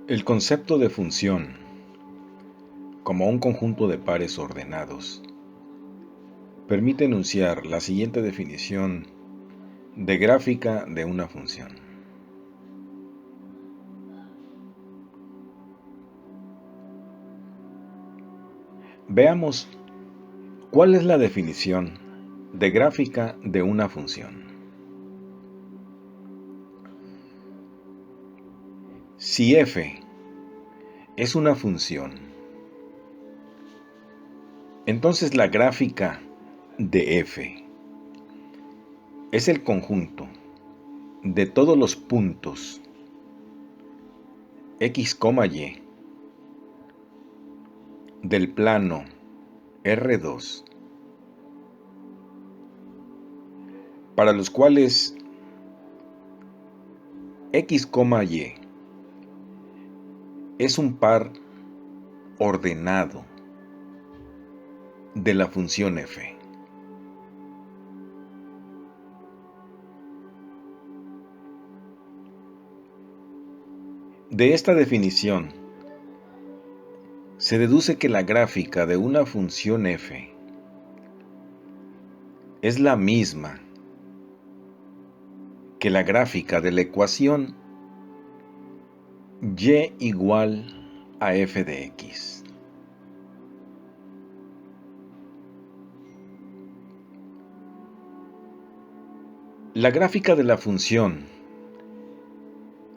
El concepto de función, como un conjunto de pares ordenados, permite enunciar la siguiente definición de gráfica de una función. Veamos cuál es la definición de gráfica de una función. Si f es una función, entonces la gráfica de f es el conjunto de todos los puntos x, y del plano R2 para los cuales x, y es un par ordenado de la función f. De esta definición se deduce que la gráfica de una función f es la misma que la gráfica de la ecuación y igual a f de x. La gráfica de la función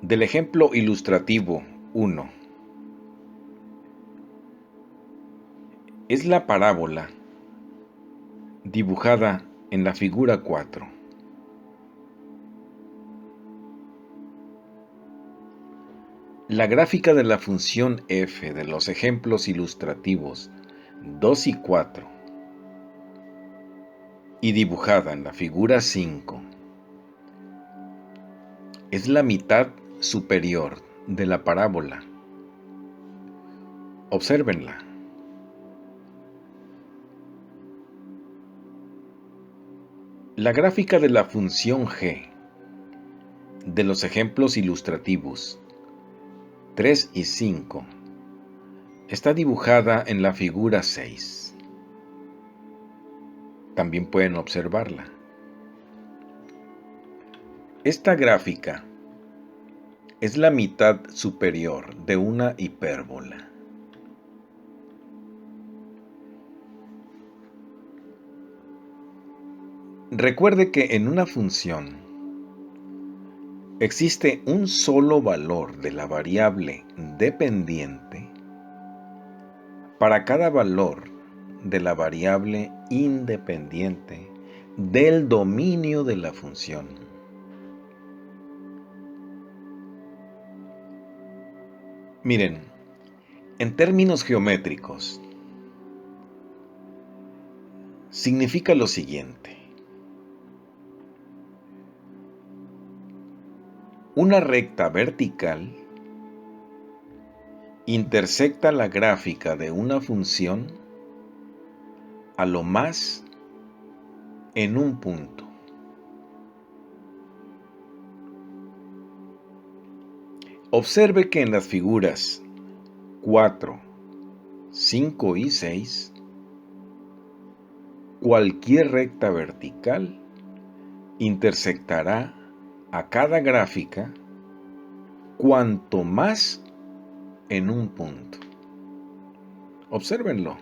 del ejemplo ilustrativo 1 es la parábola dibujada en la figura 4. La gráfica de la función f de los ejemplos ilustrativos 2 y 4 y dibujada en la figura 5 es la mitad superior de la parábola. Obsérvenla. La gráfica de la función g de los ejemplos ilustrativos 3 y 5 está dibujada en la figura 6. También pueden observarla. Esta gráfica es la mitad superior de una hipérbola. Recuerde que en una función existe un solo valor de la variable dependiente para cada valor de la variable independiente del dominio de la función. Miren, en términos geométricos, significa lo siguiente. Una recta vertical intersecta la gráfica de una función a lo más en un punto. Observe que en las figuras 4, 5 y 6, cualquier recta vertical intersectará a cada gráfica cuanto más en un punto. Obsérvenlo.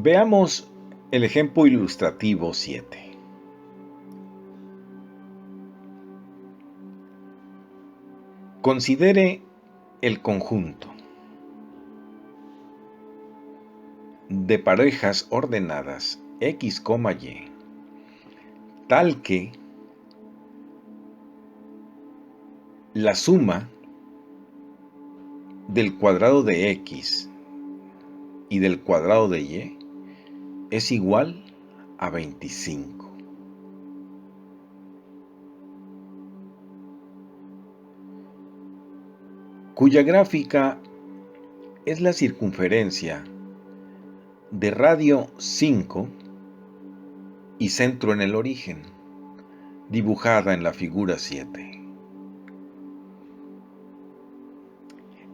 Veamos el ejemplo ilustrativo 7. Considere el conjunto de parejas ordenadas x, y, tal que la suma del cuadrado de x y del cuadrado de y es igual a 25. Cuya gráfica es la circunferencia de radio 5 y centro en el origen, dibujada en la figura 7.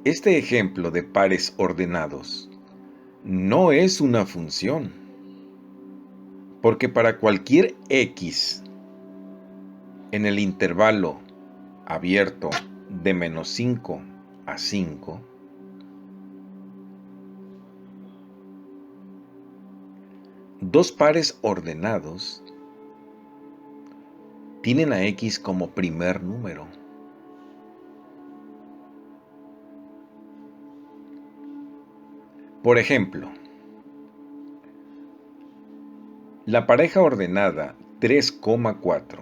Este ejemplo de pares ordenados no es una función, porque para cualquier x en el intervalo abierto de -5 a 5, dos pares ordenados tienen a x como primer número. Por ejemplo, la pareja ordenada 3,4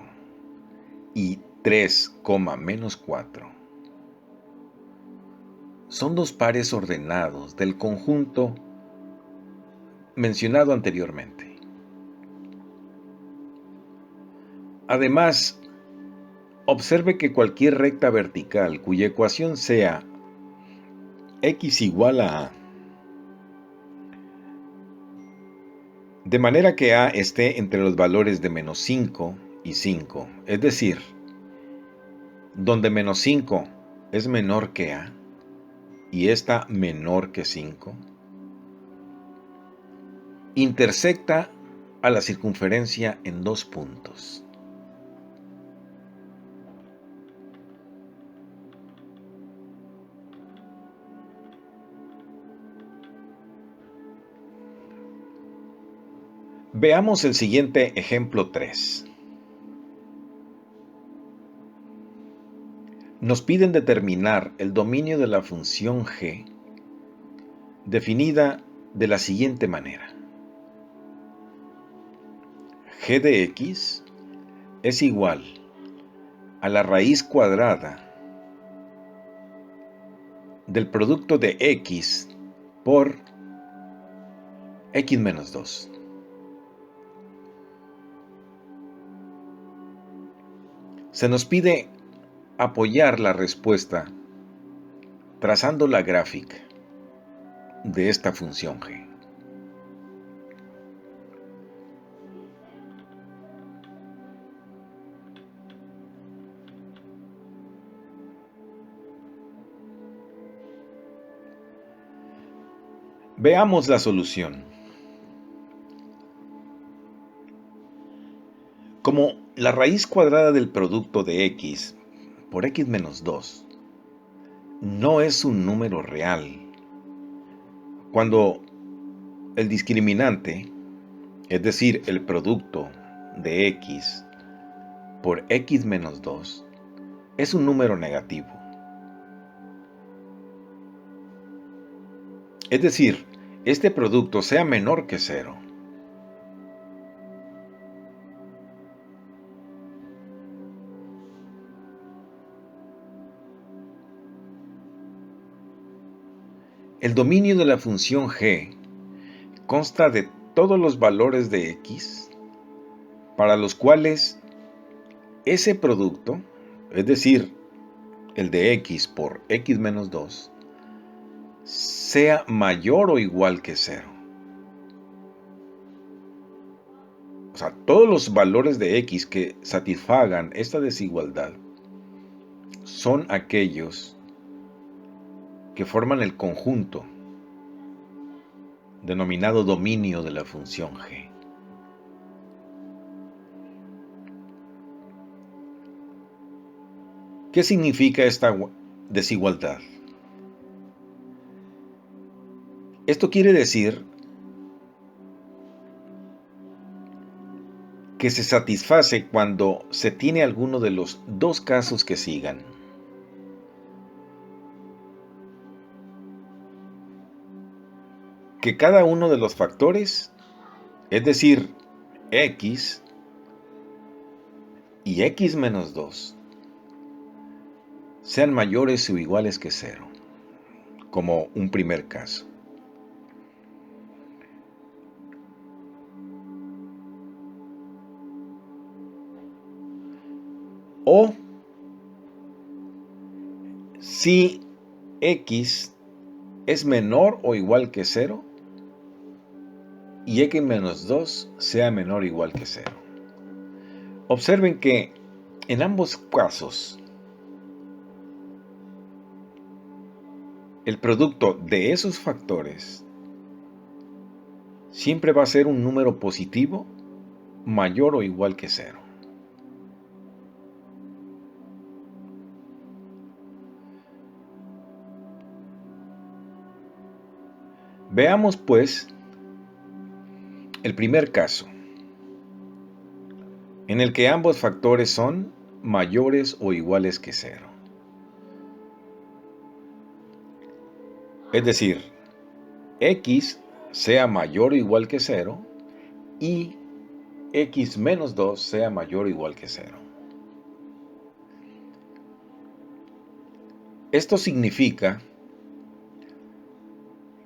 y 3,-4 son dos pares ordenados del conjunto mencionado anteriormente. Además, observe que cualquier recta vertical cuya ecuación sea x igual a de manera que a esté entre los valores de -5 y 5, es decir, donde -5 es menor que a y esta menor que 5, intersecta a la circunferencia en dos puntos. Veamos el siguiente ejemplo 3. Nos piden determinar el dominio de la función g, definida de la siguiente manera. G de x es igual a la raíz cuadrada del producto de x por x menos 2. Se nos pide apoyar la respuesta trazando la gráfica de esta función g. Veamos la solución. Como la raíz cuadrada del producto de x por x menos 2 no es un número real, cuando el discriminante, es decir, el producto de x por x menos 2, es un número negativo. Es decir, este producto sea menor que 0. El dominio de la función g consta de todos los valores de x para los cuales ese producto, es decir, el de x por x menos 2, sea mayor o igual que 0. O sea, todos los valores de x que satisfagan esta desigualdad son aquellos que forman el conjunto denominado dominio de la función g. ¿Qué significa esta desigualdad? Esto quiere decir que se satisface cuando se tiene alguno de los dos casos que sigan. Que cada uno de los factores, es decir, x y x menos 2, sean mayores o iguales que 0, como un primer caso. O si x es menor o igual que 0 y x menos 2 sea menor o igual que 0. Observen que en ambos casos el producto de esos factores siempre va a ser un número positivo mayor o igual que 0. Veamos pues el primer caso, en el que ambos factores son mayores o iguales que 0. Es decir, x sea mayor o igual que 0 y x menos 2 sea mayor o igual que 0. Esto significa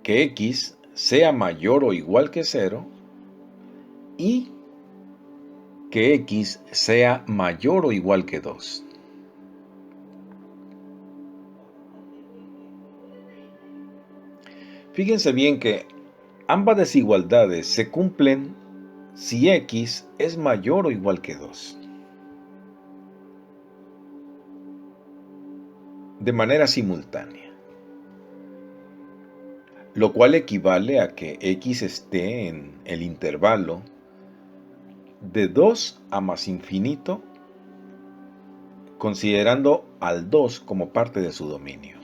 que x sea mayor o igual que 0 y que x sea mayor o igual que 2. Fíjense bien que ambas desigualdades se cumplen si x es mayor o igual que 2. De manera simultánea. Lo cual equivale a que x esté en el intervalo de 2 a más infinito, considerando al 2 como parte de su dominio.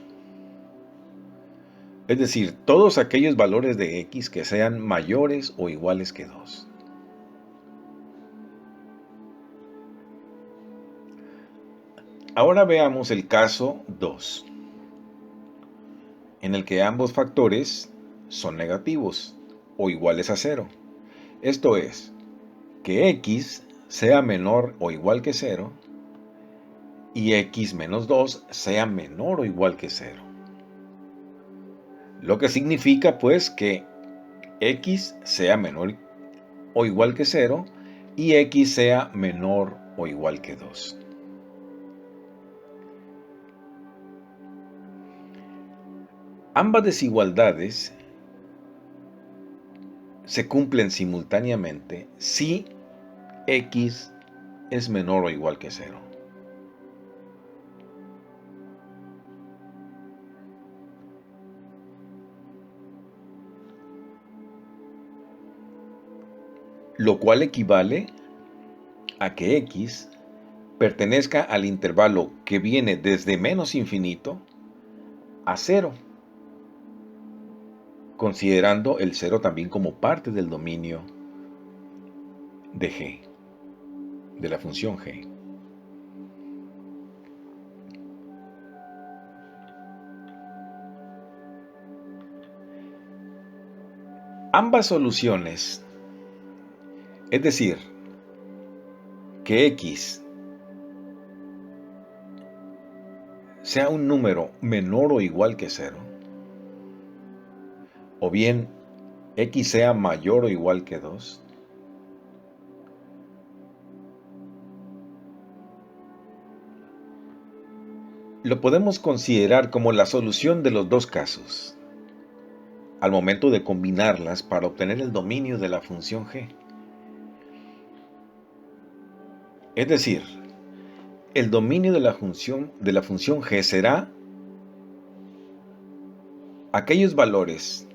Es decir, todos aquellos valores de x que sean mayores o iguales que 2. Ahora veamos el caso 2, en el que ambos factores son negativos o iguales a 0. Esto es, que x sea menor o igual que 0 y x menos 2 sea menor o igual que 0. Lo que significa pues que x sea menor o igual que 0 y x sea menor o igual que 2. Ambas desigualdades se cumplen simultáneamente si x es menor o igual que 0. Lo cual equivale a que x pertenezca al intervalo que viene desde menos infinito a 0, considerando el 0 también como parte del dominio de g, de la función g. Ambas soluciones, es decir, que x sea un número menor o igual que 0, o bien x sea mayor o igual que 2, lo podemos considerar como la solución de los dos casos, al momento de combinarlas para obtener el dominio de la función g. Es decir, el dominio de la función g será aquellos valores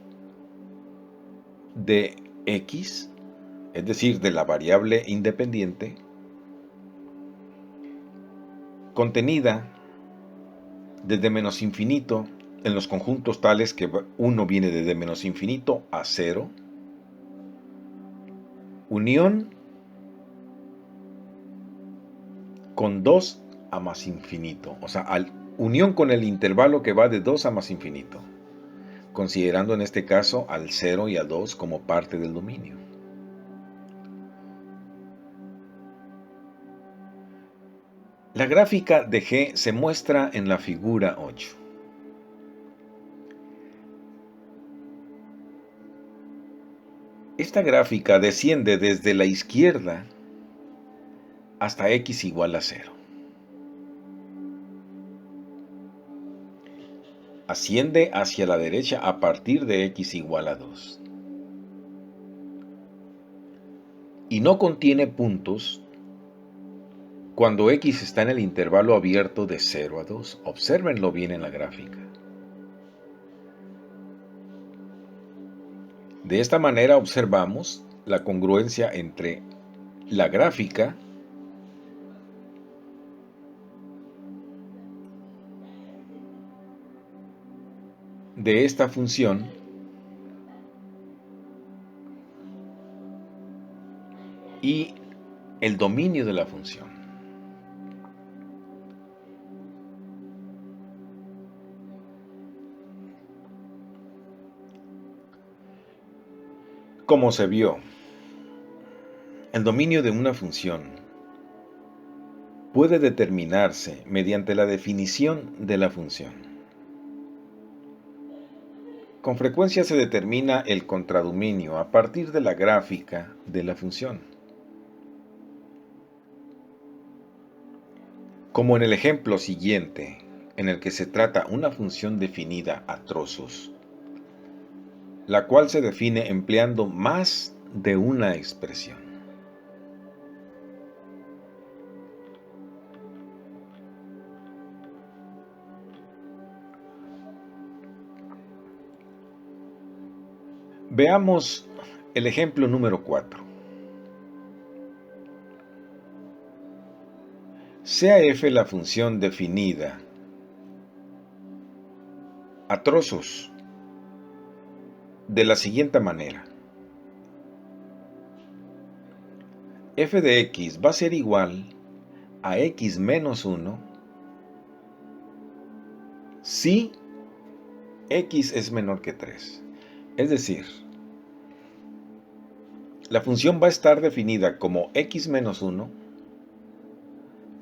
de x, es decir, de la variable independiente, contenida desde menos infinito en los conjuntos tales que uno viene desde menos infinito a 0, unión con 2 a más infinito, o sea, unión con el intervalo que va de 2 a más infinito, considerando en este caso al 0 y al 2 como parte del dominio. La gráfica de g se muestra en la figura 8. Esta gráfica desciende desde la izquierda hasta x igual a 0. asciende hacia la derecha a partir de x igual a 2. Y no contiene puntos cuando x está en el intervalo abierto de 0 a 2. Obsérvenlo bien en la gráfica. De esta manera observamos la congruencia entre la gráfica de esta función y el dominio de la función. Como se vio, el dominio de una función puede determinarse mediante la definición de la función. Con frecuencia se determina el contradominio a partir de la gráfica de la función. Como en el ejemplo siguiente, en el que se trata una función definida a trozos, la cual se define empleando más de una expresión. Veamos el ejemplo número 4. Sea f la función definida a trozos de la siguiente manera. F de x va a ser igual a x menos 1 si x es menor que 3. Es decir, la función va a estar definida como x menos 1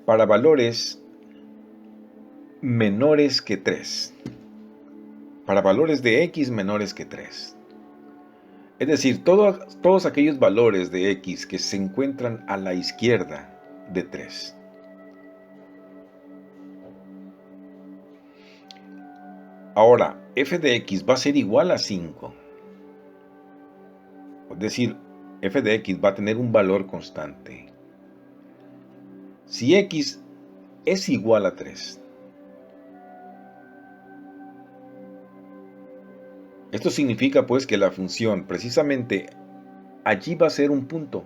para valores menores que 3. Para valores de x menores que 3. Es decir, todos aquellos valores de x que se encuentran a la izquierda de 3. Ahora, f de x va a ser igual a 5. Es decir, f de x va a tener un valor constante si x es igual a 3. Esto significa pues que la función precisamente allí va a ser un punto.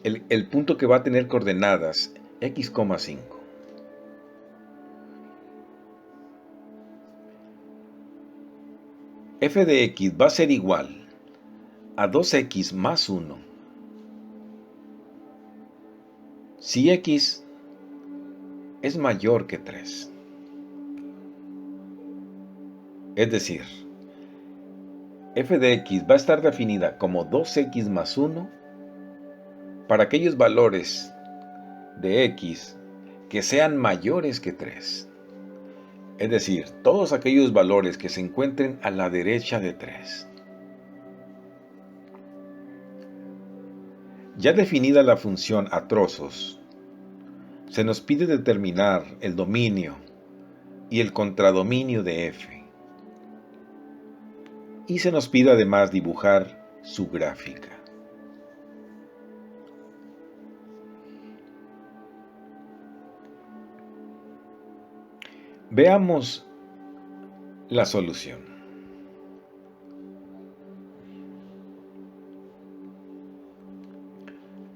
El punto que va a tener coordenadas x, 5. F de x va a ser igual a 2x más 1 si x es mayor que 3. Es decir, f de x va a estar definida como 2x más 1 para aquellos valores de x que sean mayores que 3. Es decir, todos aquellos valores que se encuentren a la derecha de 3. Ya definida la función a trozos, se nos pide determinar el dominio y el contradominio de f. Y se nos pide además dibujar su gráfica. Veamos la solución.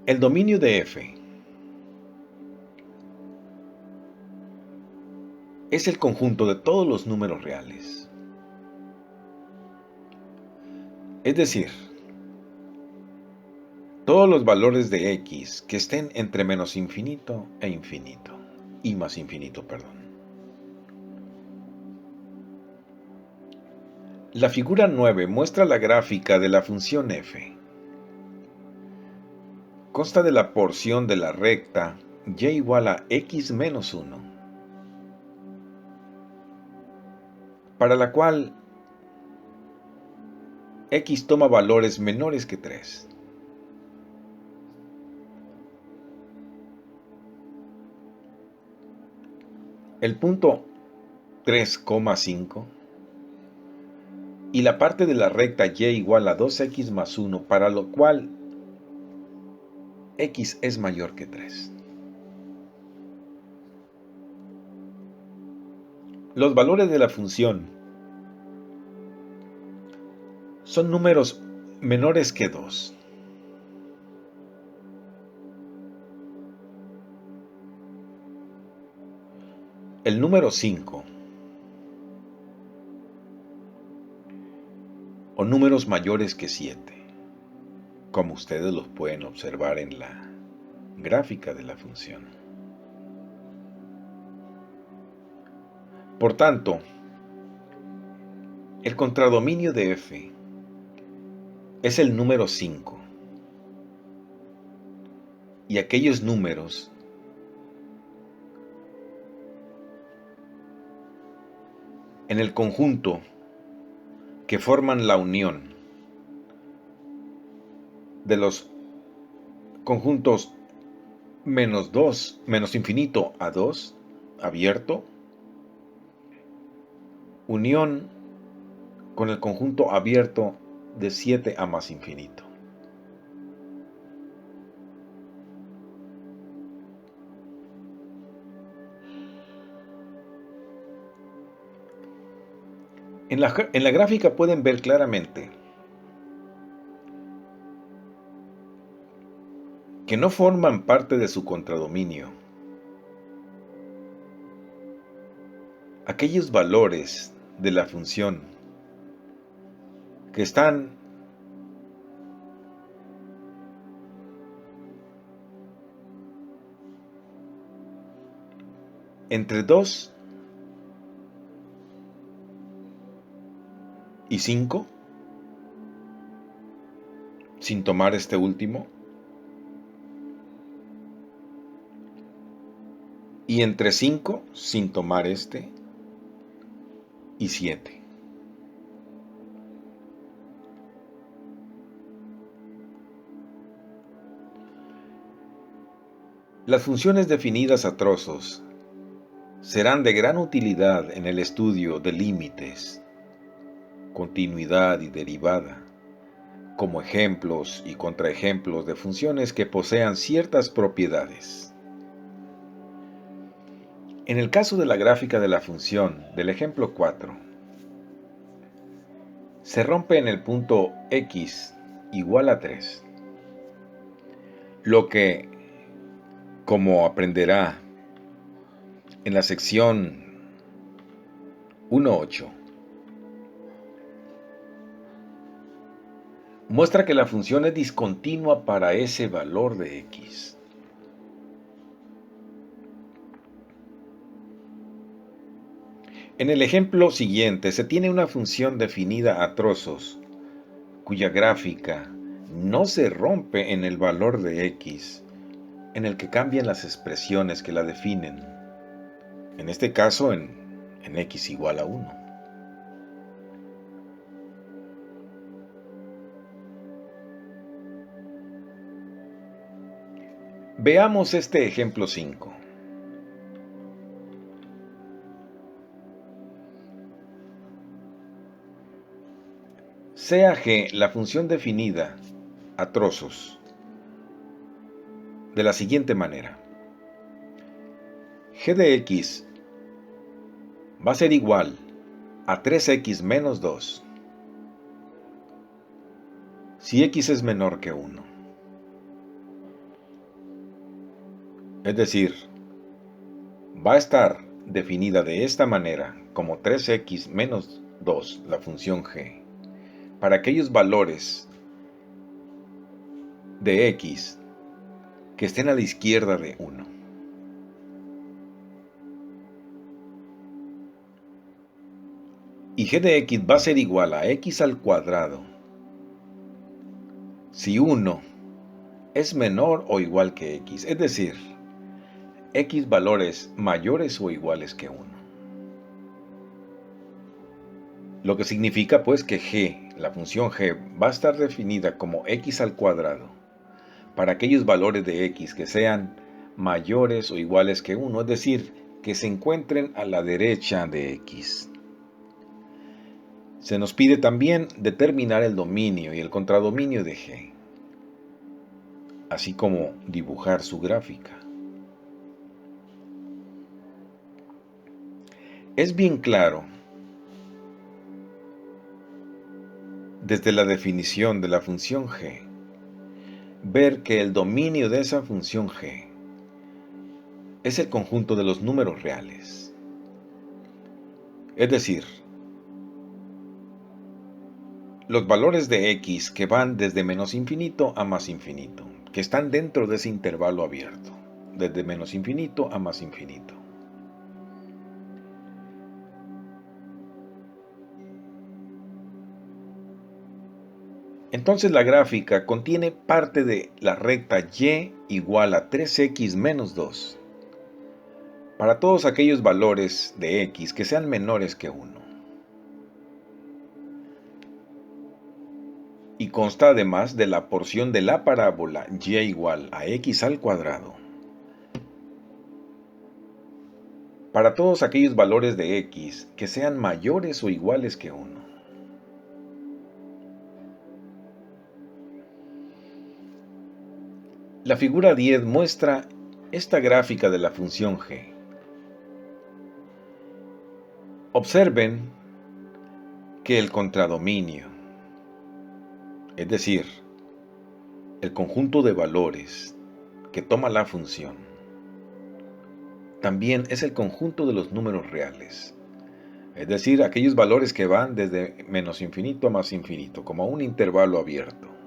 El dominio de f es el conjunto de todos los números reales. Es decir, todos los valores de x que estén entre menos infinito e infinito, y más infinito, perdón. La figura 9 muestra la gráfica de la función f. Consta de la porción de la recta y igual a x menos 1, para la cual x toma valores menores que 3. El punto 3,5 y la parte de la recta y igual a 2x más 1, para lo cual x es mayor que 3. Los valores de la función son números menores que 2. El número 5 o números mayores que 7, como ustedes los pueden observar en la gráfica de la función. Por tanto, el contradominio de f es el número 5 y aquellos números en el conjunto que forman la unión de los conjuntos menos 2, menos infinito a 2, abierto, unión con el conjunto abierto de 7 a más infinito. En la gráfica pueden ver claramente que no forman parte de su contradominio aquellos valores de la función que están entre 2 y 5, sin tomar este último, y entre 5, sin tomar este, y 7. Las funciones definidas a trozos serán de gran utilidad en el estudio de límites, continuidad y derivada, como ejemplos y contraejemplos de funciones que posean ciertas propiedades. En el caso de la gráfica de la función del ejemplo 4, se rompe en el punto x igual a 3, lo que, como aprenderá en la sección 1.8, muestra que la función es discontinua para ese valor de x. En el ejemplo siguiente se tiene una función definida a trozos, cuya gráfica no se rompe en el valor de x, en el que cambian las expresiones que la definen, en este caso en x igual a 1. Veamos este ejemplo 5. Sea g la función definida a trozos de la siguiente manera. G de x va a ser igual a 3x menos 2 si x es menor que 1. Es decir, va a estar definida de esta manera como 3x menos 2, la función g, para aquellos valores de x que estén a la izquierda de 1. Y g de x va a ser igual a x al cuadrado si 1 es menor o igual que x, es decir, x valores mayores o iguales que 1. Lo que significa pues que g, la función g, va a estar definida como x al cuadrado para aquellos valores de x que sean mayores o iguales que 1, es decir, que se encuentren a la derecha de X. Se nos pide también determinar el dominio y el contradominio de G, así como dibujar su gráfica. Es bien claro, desde la definición de la función G, ver que el dominio de esa función G es el conjunto de los números reales. Es decir, los valores de X que van desde menos infinito a más infinito, que están dentro de ese intervalo abierto, desde menos infinito a más infinito. Entonces la gráfica contiene parte de la recta y igual a 3x menos 2 para todos aquellos valores de x que sean menores que 1. Y consta además de la porción de la parábola y igual a x al cuadrado para todos aquellos valores de x que sean mayores o iguales que 1. La figura 10 muestra esta gráfica de la función g. Observen que el contradominio, es decir, el conjunto de valores que toma la función, también es el conjunto de los números reales, es decir, aquellos valores que van desde menos infinito a más infinito, como un intervalo abierto.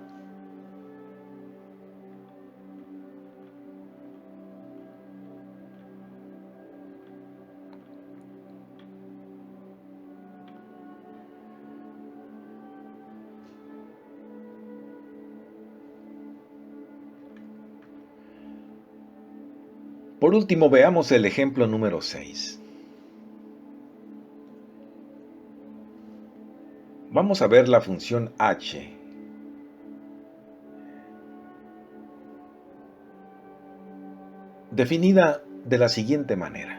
Por último, veamos el ejemplo número 6. Vamos a ver la función h. Definida de la siguiente manera.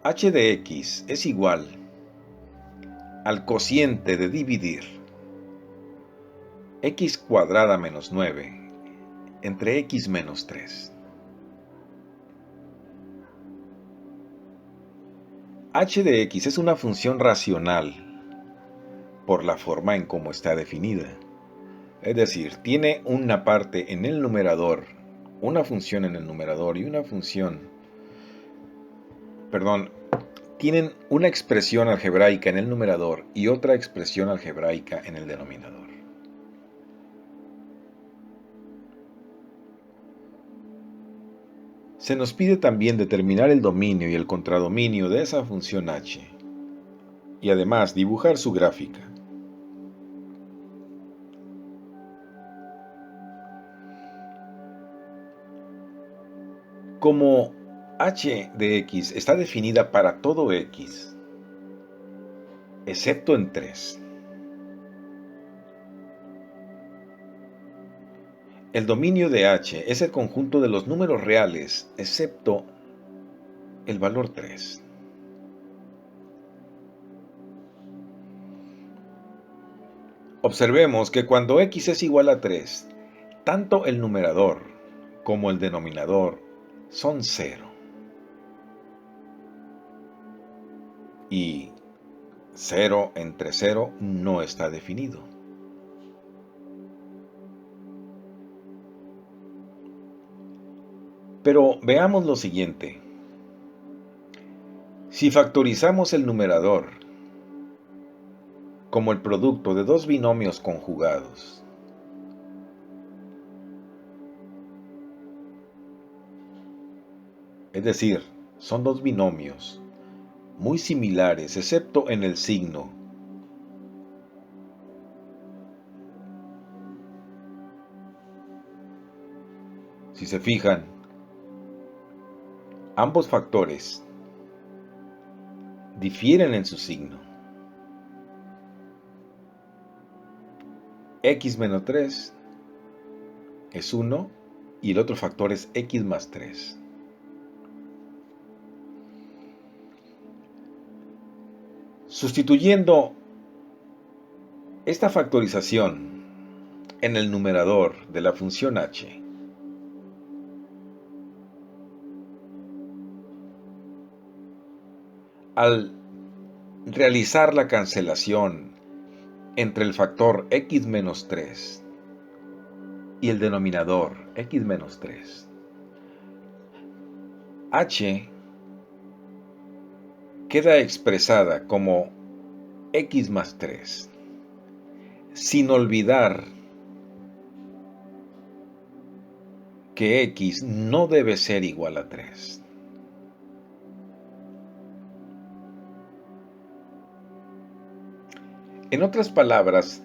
H de x es igual al cociente de dividir x cuadrada menos 9 entre x menos 3. H de x es una función racional por la forma en cómo está definida. Es decir, tiene una parte en el numerador, una función en el numerador y una función, tienen una expresión algebraica en el numerador y otra expresión algebraica en el denominador. Se nos pide también determinar el dominio y el contradominio de esa función h, y además dibujar su gráfica. Como h de x está definida para todo x, excepto en 3, el dominio de h es el conjunto de los números reales, excepto el valor 3. Observemos que cuando x es igual a 3, tanto el numerador como el denominador son 0. Y 0 entre 0 no está definido. Pero veamos lo siguiente. Si factorizamos el numerador como el producto de dos binomios conjugados, es decir, son dos binomios muy similares excepto en el signo, si se fijan, ambos factores difieren en su signo. X menos 3 es 1 y el otro factor es x más 3. Sustituyendo esta factorización en el numerador de la función h, al realizar la cancelación entre el factor x menos 3 y el denominador x menos 3, h queda expresada como x más 3, sin olvidar que x no debe ser igual a 3. En otras palabras,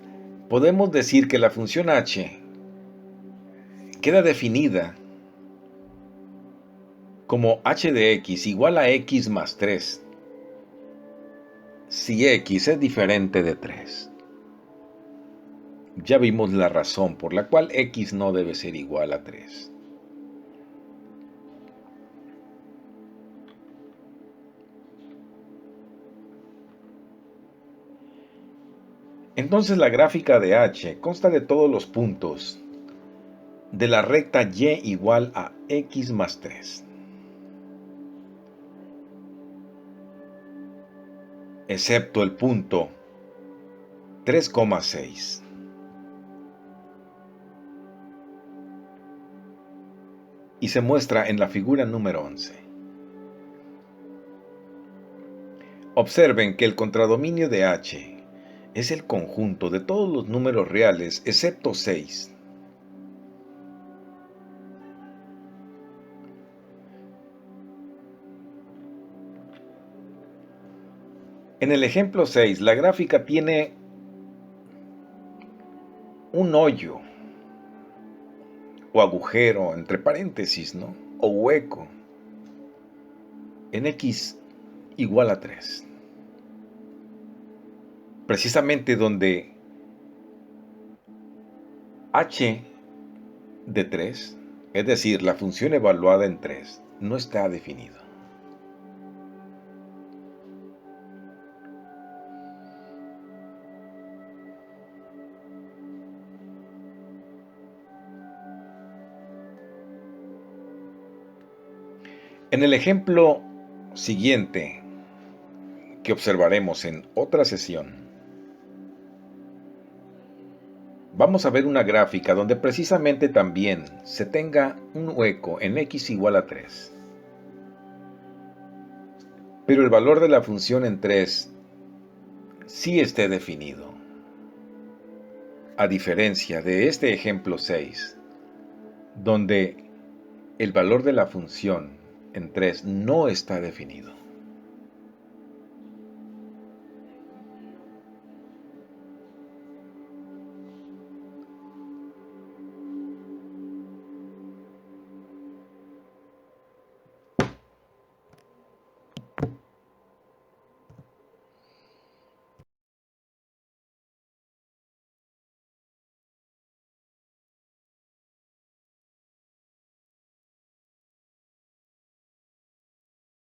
podemos decir que la función h queda definida como h de x igual a x más 3 si x es diferente de 3. Ya vimos la razón por la cual x no debe ser igual a 3. Entonces la gráfica de h consta de todos los puntos de la recta y igual a x más 3, excepto el punto 3,6. Y se muestra en la figura número 11. Observen que el contradominio de h es el conjunto de todos los números reales excepto 6. En el ejemplo 6, la gráfica tiene un hoyo o agujero entre paréntesis, ¿no? O hueco en x igual a 3. Precisamente donde h de 3, es decir, la función evaluada en 3, no está definido. En el ejemplo siguiente, que observaremos en otra sesión, vamos a ver una gráfica donde precisamente también se tenga un hueco en x igual a 3. Pero el valor de la función en 3 sí esté definido, a diferencia de este ejemplo 6, donde el valor de la función en 3 no está definido.